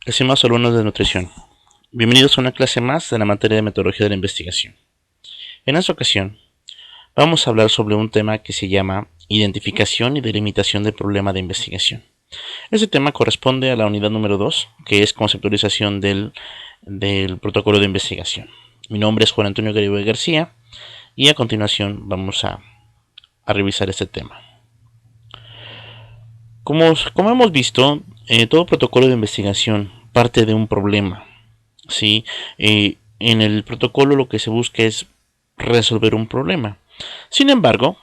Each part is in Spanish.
Estimados alumnos de nutrición, bienvenidos a una clase más de la materia de metodología de la investigación. En esta ocasión, vamos a hablar sobre un tema que se llama identificación y delimitación del problema de investigación. Este tema corresponde a la unidad número 2, que es conceptualización del protocolo de investigación. Mi nombre es Juan Antonio Garibay García y a continuación vamos a revisar este tema. Como hemos visto, todo protocolo de investigación parte de un problema. ¿Sí? En el protocolo lo que se busca es resolver un problema. Sin embargo,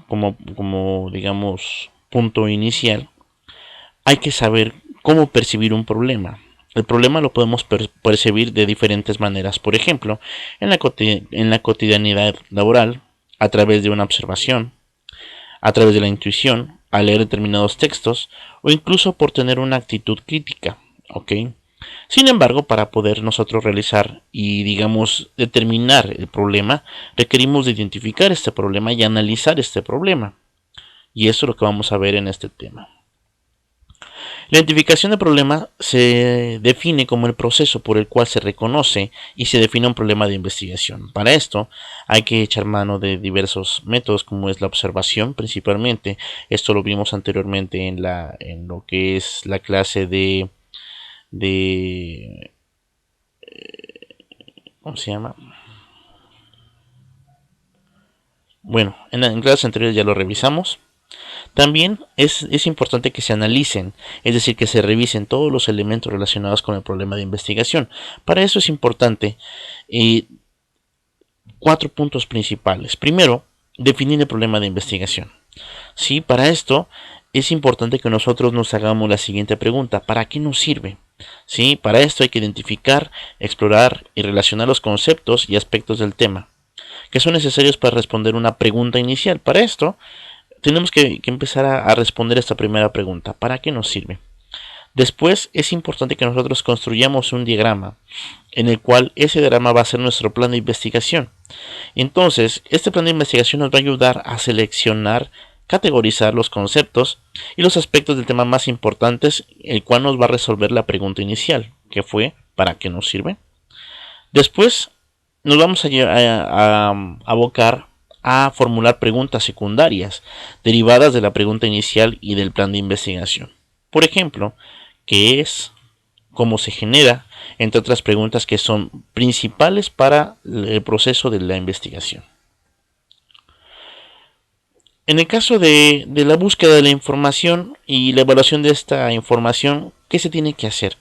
como digamos punto inicial, hay que saber cómo percibir un problema. El problema lo podemos percibir de diferentes maneras. Por ejemplo, en la cotidianidad laboral, a través de una observación, a través de la intuición, al leer determinados textos o incluso por tener una actitud crítica. ¿Ok? Sin embargo, para poder nosotros realizar y, digamos, determinar el problema, requerimos de identificar este problema y analizar este problema. Y eso es lo que vamos a ver en este tema. La identificación de problema se define como el proceso por el cual se reconoce y se define un problema de investigación. Para esto hay que echar mano de diversos métodos como es la observación principalmente. Esto lo vimos anteriormente en lo que es la clase de ¿cómo se llama? Bueno, en clases anteriores ya lo revisamos. También es importante que se analicen, es decir, que se revisen todos los elementos relacionados con el problema de investigación. Para eso es importante eh, 4 puntos principales. Primero, definir el problema de investigación. Sí, para esto es importante que nosotros nos hagamos la siguiente pregunta: ¿para qué nos sirve? Sí, para esto hay que identificar, explorar y relacionar los conceptos y aspectos del tema que son necesarios para responder una pregunta inicial. Para esto tenemos que empezar a responder esta primera pregunta: ¿para qué nos sirve? Después es importante que nosotros construyamos un diagrama en el cual ese diagrama va a ser nuestro plan de investigación. Entonces, este plan de investigación nos va a ayudar a seleccionar, categorizar los conceptos y los aspectos del tema más importantes, el cual nos va a resolver la pregunta inicial, que fue ¿para qué nos sirve? Después nos vamos a abocar a formular preguntas secundarias derivadas de la pregunta inicial y del plan de investigación. Por ejemplo, ¿qué es? ¿Cómo se genera? Entre otras preguntas que son principales para el proceso de la investigación. En el caso de la búsqueda de la información y la evaluación de esta información, ¿qué se tiene que hacer?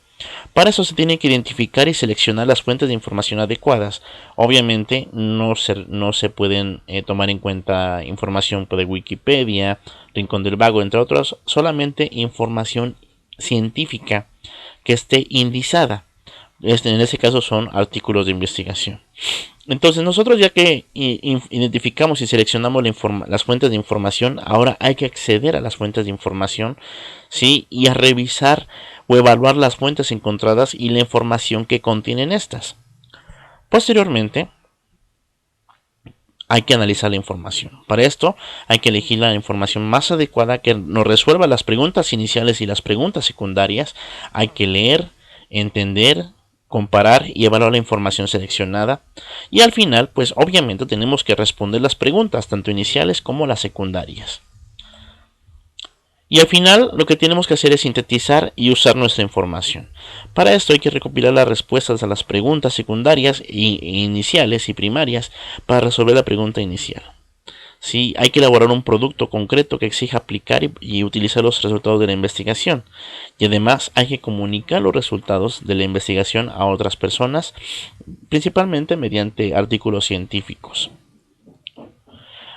Para eso se tiene que identificar y seleccionar las fuentes de información adecuadas. Obviamente no se pueden tomar en cuenta información de Wikipedia, Rincón del Vago, entre otros, solamente información científica que esté indizada. En ese caso son artículos de investigación. Entonces nosotros ya que identificamos y seleccionamos las fuentes de información, ahora hay que acceder a las fuentes de información, ¿sí? Y a revisar o evaluar las fuentes encontradas y la información que contienen estas. Posteriormente, hay que analizar la información. Para esto hay que elegir la información más adecuada que nos resuelva las preguntas iniciales y las preguntas secundarias. Hay que leer, entender, comparar y evaluar la información seleccionada. Y al final, pues obviamente tenemos que responder las preguntas, tanto iniciales como las secundarias. Y al final lo que tenemos que hacer es sintetizar y usar nuestra información. Para esto hay que recopilar las respuestas a las preguntas secundarias iniciales y primarias para resolver la pregunta inicial. Sí, hay que elaborar un producto concreto que exija aplicar y utilizar los resultados de la investigación. Y además hay que comunicar los resultados de la investigación a otras personas, principalmente mediante artículos científicos.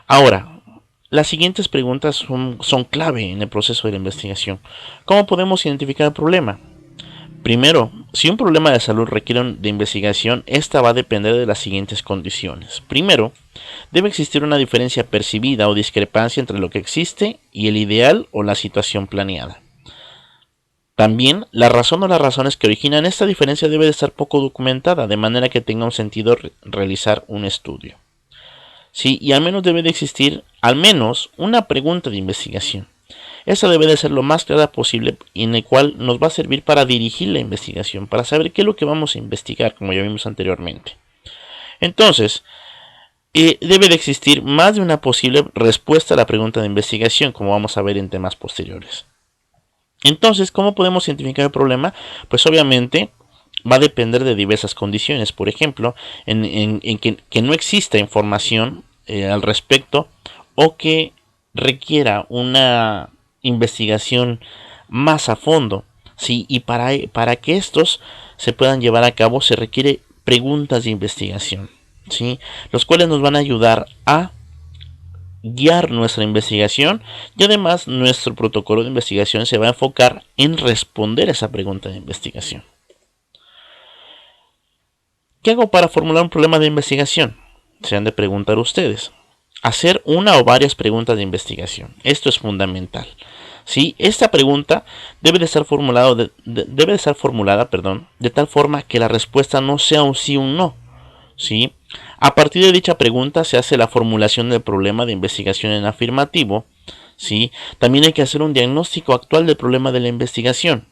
Ahora, las siguientes preguntas son clave en el proceso de la investigación. ¿Cómo podemos identificar el problema? Primero, si un problema de salud requiere de investigación, esta va a depender de las siguientes condiciones. Primero, debe existir una diferencia percibida o discrepancia entre lo que existe y el ideal o la situación planeada. También, la razón o las razones que originan esta diferencia debe de estar poco documentada, de manera que tenga un sentido realizar un estudio. Sí, y al menos debe de existir al menos una pregunta de investigación. Esa debe de ser lo más clara posible y en el cual nos va a servir para dirigir la investigación, para saber qué es lo que vamos a investigar, como ya vimos anteriormente. Entonces, debe de existir más de una posible respuesta a la pregunta de investigación, como vamos a ver en temas posteriores. Entonces, ¿cómo podemos identificar el problema? Pues obviamente va a depender de diversas condiciones. Por ejemplo, en que no exista información al respecto o que requiera una investigación más a fondo. ¿Sí? Y para que estos se puedan llevar a cabo se requiere preguntas de investigación, ¿sí? Los cuales nos van a ayudar a guiar nuestra investigación y además nuestro protocolo de investigación se va a enfocar en responder a esa pregunta de investigación. ¿Qué hago para formular un problema de investigación? Se han de preguntar ustedes. Hacer una o varias preguntas de investigación. Esto es fundamental. ¿Sí? Esta pregunta debe de estar formulada, de tal forma que la respuesta no sea un sí o un no. ¿Sí? A partir de dicha pregunta se hace la formulación del problema de investigación en afirmativo. ¿Sí? También hay que hacer un diagnóstico actual del problema de la investigación,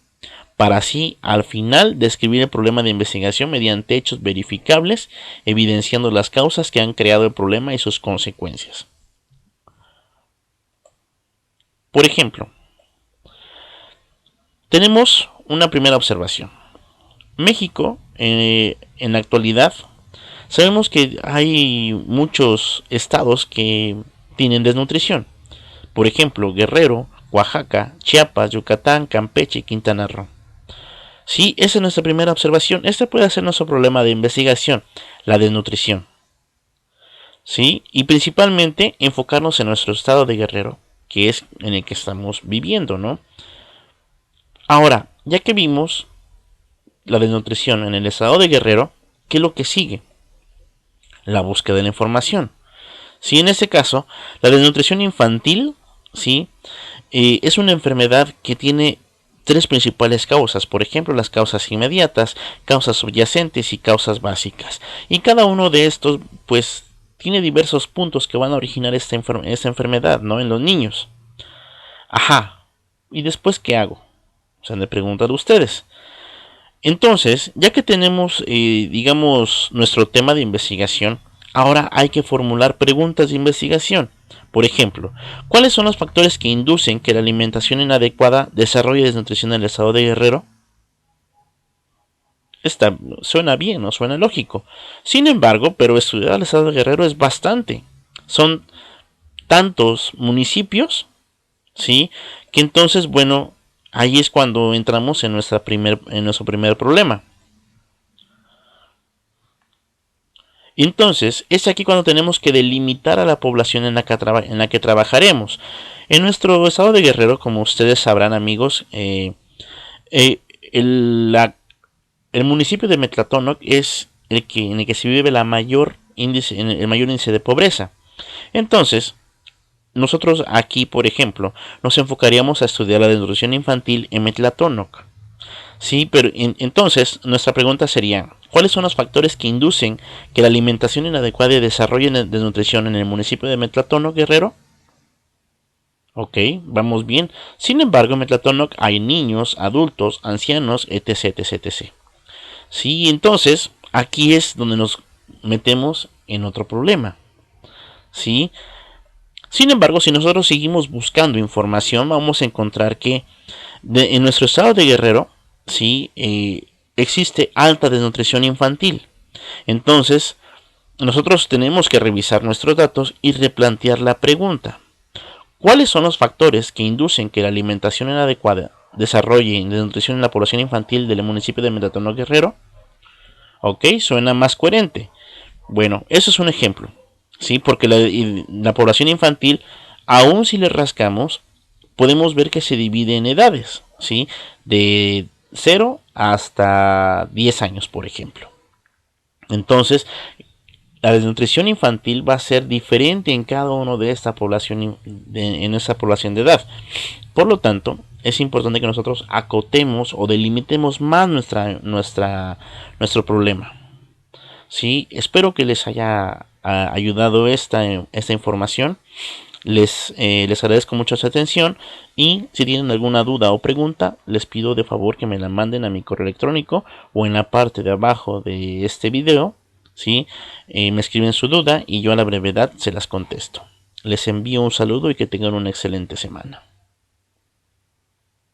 para así al final describir el problema de investigación mediante hechos verificables, evidenciando las causas que han creado el problema y sus consecuencias. Por ejemplo, tenemos una primera observación. México, en la actualidad, sabemos que hay muchos estados que tienen desnutrición. Por ejemplo, Guerrero, Oaxaca, Chiapas, Yucatán, Campeche y Quintana Roo. Sí, esa es nuestra primera observación. Este puede ser nuestro problema de investigación, la desnutrición. ¿Sí? Y principalmente enfocarnos en nuestro estado de Guerrero, que es en el que estamos viviendo, ¿no? Ahora, ya que vimos la desnutrición en el estado de Guerrero, ¿qué es lo que sigue? La búsqueda de la información. Sí, en este caso, la desnutrición infantil, ¿sí? Es una enfermedad que tiene tres principales causas. Por ejemplo, las causas inmediatas, causas subyacentes y causas básicas. Y cada uno de estos, pues, tiene diversos puntos que van a originar esta enfermedad, ¿no? En los niños. Ajá. ¿Y después qué hago? Se han de preguntar ustedes. Entonces, ya que tenemos, digamos, nuestro tema de investigación, ahora hay que formular preguntas de investigación. Por ejemplo, ¿cuáles son los factores que inducen que la alimentación inadecuada desarrolle desnutrición en el estado de Guerrero? Suena bien, ¿no? Suena lógico. Sin embargo, pero estudiar el estado de Guerrero es bastante. Son tantos municipios, ¿sí? Que entonces, bueno, ahí es cuando entramos en nuestro primer problema. Entonces, es aquí cuando tenemos que delimitar a la población en la que trabajaremos. En nuestro estado de Guerrero, como ustedes sabrán, amigos, el municipio de Metlatónoc es en el que se vive el mayor índice de pobreza. Entonces, nosotros aquí, por ejemplo, nos enfocaríamos a estudiar la desnutrición infantil en Metlatónoc. Sí, pero entonces nuestra pregunta sería, ¿cuáles son los factores que inducen que la alimentación inadecuada desarrolle desnutrición en el municipio de Metlatónoc, Guerrero? Ok, vamos bien. Sin embargo, en Metlatónoc hay niños, adultos, ancianos, etc, etc, etc. Sí, entonces aquí es donde nos metemos en otro problema. Sí. Sin embargo, si nosotros seguimos buscando información, vamos a encontrar que en nuestro estado de Guerrero, sí, existe alta desnutrición infantil. Entonces, nosotros tenemos que revisar nuestros datos y replantear la pregunta. ¿Cuáles son los factores que inducen que la alimentación inadecuada desarrolle desnutrición en la población infantil del municipio de Metlatónoc, Guerrero? Ok, suena más coherente. Bueno, eso es un ejemplo. Sí, porque la población infantil, aun si le rascamos, podemos ver que se divide en edades, ¿sí? De 0 hasta 10 años, por ejemplo. Entonces, la desnutrición infantil va a ser diferente en cada uno de esta población, en esa población de edad. Por lo tanto, es importante que nosotros acotemos o delimitemos más nuestro problema. ¿Sí? Espero que les haya ayudado esta información. Les agradezco mucho su atención y si tienen alguna duda o pregunta, les pido de favor que me la manden a mi correo electrónico o en la parte de abajo de este video, ¿sí? Me escriben su duda y yo a la brevedad se las contesto. Les envío un saludo y que tengan una excelente semana.